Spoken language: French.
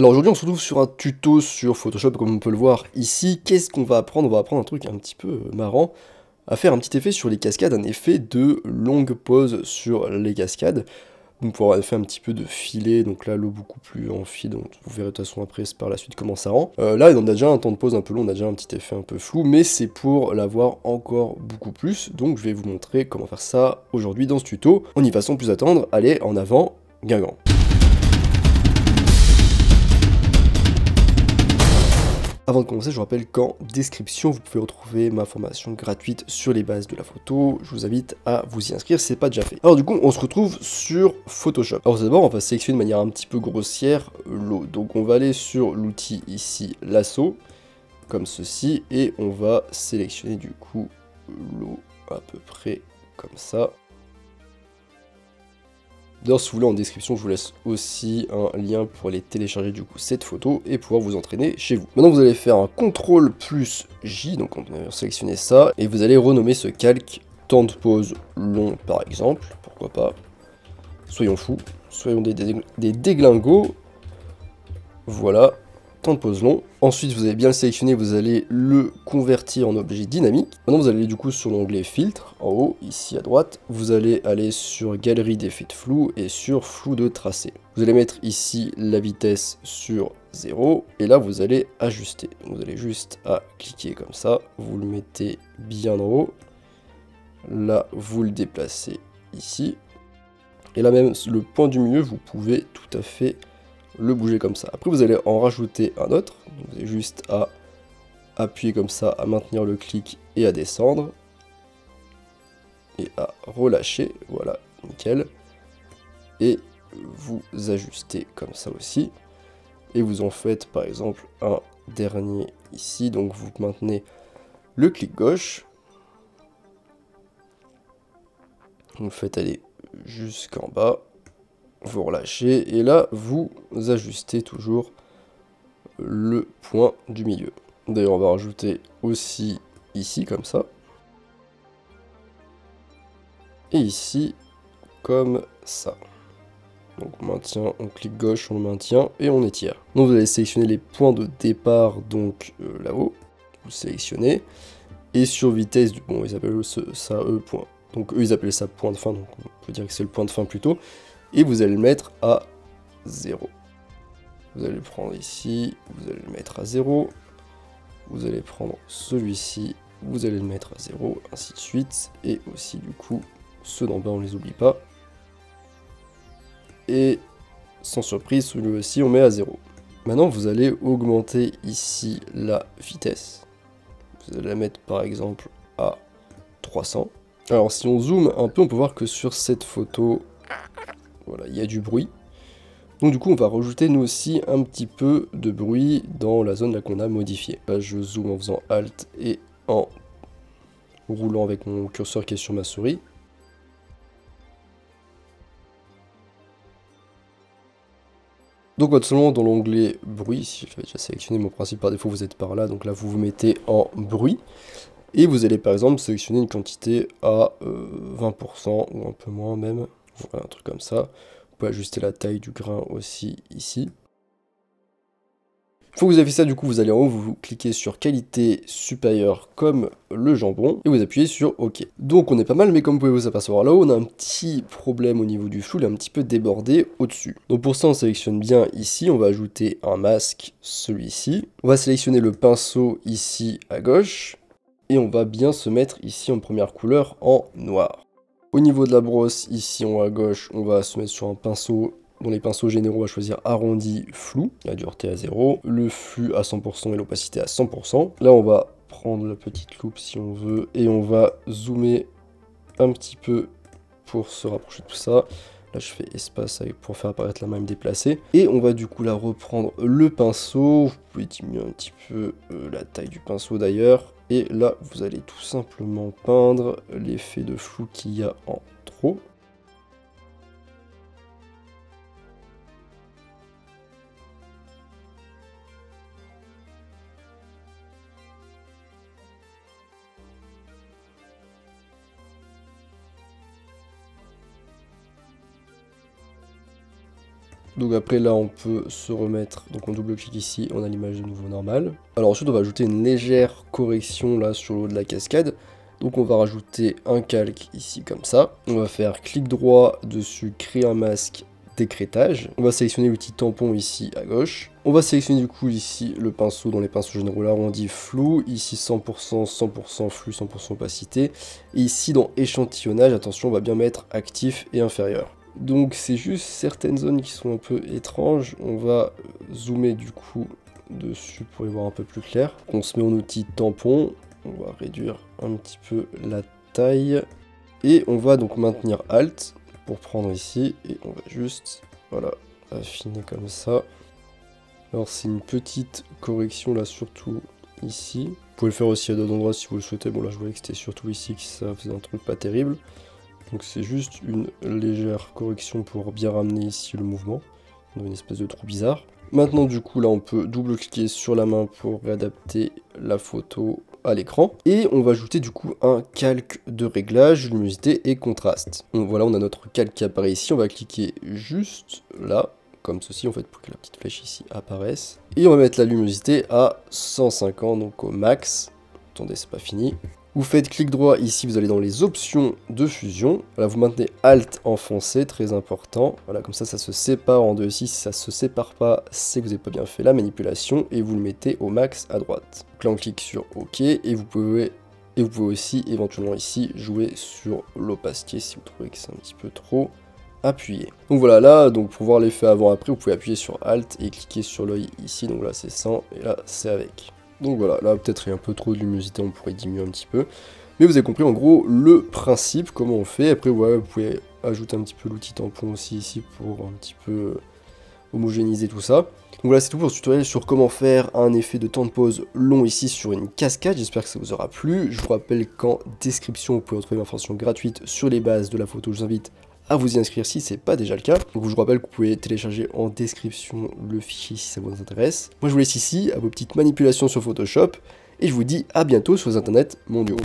Alors aujourd'hui on se retrouve sur un tuto sur Photoshop comme on peut le voir ici. Qu'est-ce qu'on va apprendre? On va apprendre un truc un petit peu marrant, à faire un petit effet sur les cascades, un effet de longue pause sur les cascades. Donc pour avoir fait un petit peu de filet, donc là l'eau beaucoup plus en fil, donc vous verrez de toute façon après par la suite comment ça rend. Là on a déjà un temps de pause un peu long, on a déjà un petit effet un peu flou, mais c'est pour l'avoir encore beaucoup plus, donc je vais vous montrer comment faire ça aujourd'hui dans ce tuto. On y va sans plus attendre, allez en avant, Guingamp. Avant de commencer, je vous rappelle qu'en description, vous pouvez retrouver ma formation gratuite sur les bases de la photo. Je vous invite à vous y inscrire si ce n'est pas déjà fait. Alors du coup, on se retrouve sur Photoshop. Alors d'abord, on va sélectionner de manière un petit peu grossière l'eau. Donc on va aller sur l'outil ici, lasso, comme ceci, et on va sélectionner du coup l'eau à peu près comme ça. D'ailleurs, si vous voulez, en description, je vous laisse aussi un lien pour aller télécharger du coup cette photo et pouvoir vous entraîner chez vous. Maintenant, vous allez faire un CTRL plus J, donc on va sélectionner ça, et vous allez renommer ce calque temps de pause long par exemple, pourquoi pas. Soyons fous, soyons des déglingos. Voilà, temps de pause long. Ensuite, vous allez bien le sélectionner, vous allez le convertir en objet dynamique. Maintenant, vous allez du coup sur l'onglet filtre, en haut, ici à droite. Vous allez aller sur galerie d'effets de flou et sur flou de tracé. Vous allez mettre ici la vitesse sur 0 et là, vous allez ajuster. Vous allez juste à cliquer comme ça, vous le mettez bien en haut. Là, vous le déplacez ici. Et là même, le point du milieu, vous pouvez tout à fait le bouger comme ça. Après vous allez en rajouter un autre, vous avez juste à appuyer comme ça, à maintenir le clic et à descendre. Et à relâcher, voilà, nickel. Et vous ajustez comme ça aussi. Et vous en faites par exemple un dernier ici, donc vous maintenez le clic gauche. Vous faites aller jusqu'en bas. Vous relâchez et là vous ajustez toujours le point du milieu. D'ailleurs on va rajouter aussi ici comme ça. Et ici comme ça. Donc on maintient, on clique gauche, on le maintient et on étire. Donc vous allez sélectionner les points de départ donc là-haut. Vous sélectionnez. Et sur vitesse, bon ils appellent ça point. Donc eux ils appellent ça point de fin, donc on peut dire que c'est le point de fin plutôt. Et vous allez le mettre à 0. Vous allez le prendre ici, vous allez le mettre à 0. Vous allez prendre celui-ci, vous allez le mettre à 0, ainsi de suite. Et aussi du coup, ceux d'en bas on les oublie pas. Et sans surprise, celui-ci on met à 0. Maintenant vous allez augmenter ici la vitesse. Vous allez la mettre par exemple à 300. Alors si on zoome un peu, on peut voir que sur cette photo, voilà, il y a du bruit. Donc du coup on va rajouter nous aussi un petit peu de bruit dans la zone là qu'on a modifiée. Là je zoome en faisant Alt et en roulant avec mon curseur qui est sur ma souris. Donc tout simplement dans l'onglet bruit, si j'avais déjà sélectionné mon principe par défaut, vous êtes par là, donc là vous vous mettez en bruit. Et vous allez par exemple sélectionner une quantité à 20% ou un peu moins même, voilà un truc comme ça. Vous pouvez ajuster la taille du grain aussi ici. Une fois que vous avez fait ça, du coup, vous allez en haut, vous cliquez sur qualité supérieure comme le jambon et vous appuyez sur OK. Donc on est pas mal, mais comme vous pouvez vous apercevoir là-haut, on a un petit problème au niveau du flou, il est un petit peu débordé au-dessus. Donc pour ça, on sélectionne bien ici, on va ajouter un masque, celui-ci. On va sélectionner le pinceau ici à gauche et on va bien se mettre ici en première couleur en noir. Au niveau de la brosse, ici en haut à gauche, on va se mettre sur un pinceau. Dans les pinceaux généraux, on va choisir arrondi flou, la dureté à 0, le flux à 100% et l'opacité à 100%. Là, on va prendre la petite loupe si on veut et on va zoomer un petit peu pour se rapprocher de tout ça. Là, je fais espace pour faire apparaître la main déplacée. Et on va du coup là reprendre le pinceau. Vous pouvez diminuer un petit peu la taille du pinceau d'ailleurs. Et là, vous allez tout simplement peindre l'effet de flou qu'il y a en trop. Donc après là on peut se remettre, donc on double-clique ici, on a l'image de nouveau normale. Alors ensuite on va ajouter une légère correction là sur le haut de la cascade. Donc on va rajouter un calque ici comme ça. On va faire clic droit dessus, créer un masque, décrétage. On va sélectionner l'outil tampon ici à gauche. On va sélectionner du coup ici le pinceau dans les pinceaux généraux l'arrondi flou. Ici 100%, 100% flux, 100% opacité. Et ici dans échantillonnage, attention on va bien mettre actif et inférieur. Donc c'est juste certaines zones qui sont un peu étranges. On va zoomer du coup dessus pour y voir un peu plus clair. On se met en outil tampon. On va réduire un petit peu la taille. Et on va donc maintenir Alt pour prendre ici. Et on va juste, voilà, affiner comme ça. Alors c'est une petite correction là, surtout ici. Vous pouvez le faire aussi à d'autres endroits si vous le souhaitez. Bon là je voyais que c'était surtout ici que ça faisait un truc pas terrible. Donc c'est juste une légère correction pour bien ramener ici le mouvement. On a une espèce de trou bizarre. Maintenant du coup là on peut double-cliquer sur la main pour réadapter la photo à l'écran. Et on va ajouter du coup un calque de réglage, luminosité et contraste. Donc voilà, on a notre calque qui apparaît ici. On va cliquer juste là, comme ceci en fait, pour que la petite flèche ici apparaisse. Et on va mettre la luminosité à 150, donc au max. Attendez, c'est pas fini. Vous faites clic droit ici, vous allez dans les options de fusion. Voilà, vous maintenez Alt enfoncé, très important. Voilà, comme ça, ça se sépare en deux ici. Si ça se sépare pas, c'est que vous n'avez pas bien fait la manipulation. Et vous le mettez au max à droite. Donc là, on clique sur OK. Et vous pouvez aussi éventuellement ici jouer sur l'opacité si vous trouvez que c'est un petit peu trop appuyé. Donc voilà, là, donc pour voir l'effet avant-après, vous pouvez appuyer sur Alt et cliquer sur l'œil ici. Donc là, c'est sans et là, c'est avec. Donc voilà, là peut-être il y a un peu trop de luminosité, on pourrait diminuer un petit peu. Mais vous avez compris en gros le principe, comment on fait. Après voilà, vous pouvez ajouter un petit peu l'outil tampon aussi ici pour un petit peu homogénéiser tout ça. Donc voilà, c'est tout pour ce tutoriel sur comment faire un effet de temps de pause long ici sur une cascade. J'espère que ça vous aura plu. Je vous rappelle qu'en description, vous pouvez retrouver une information gratuite sur les bases de la photo. Je vous invite à vous y inscrire si c'est pas déjà le cas. Donc je vous rappelle que vous pouvez télécharger en description le fichier si ça vous intéresse. Moi je vous laisse ici à vos petites manipulations sur Photoshop et je vous dis à bientôt sur les internets mondiaux.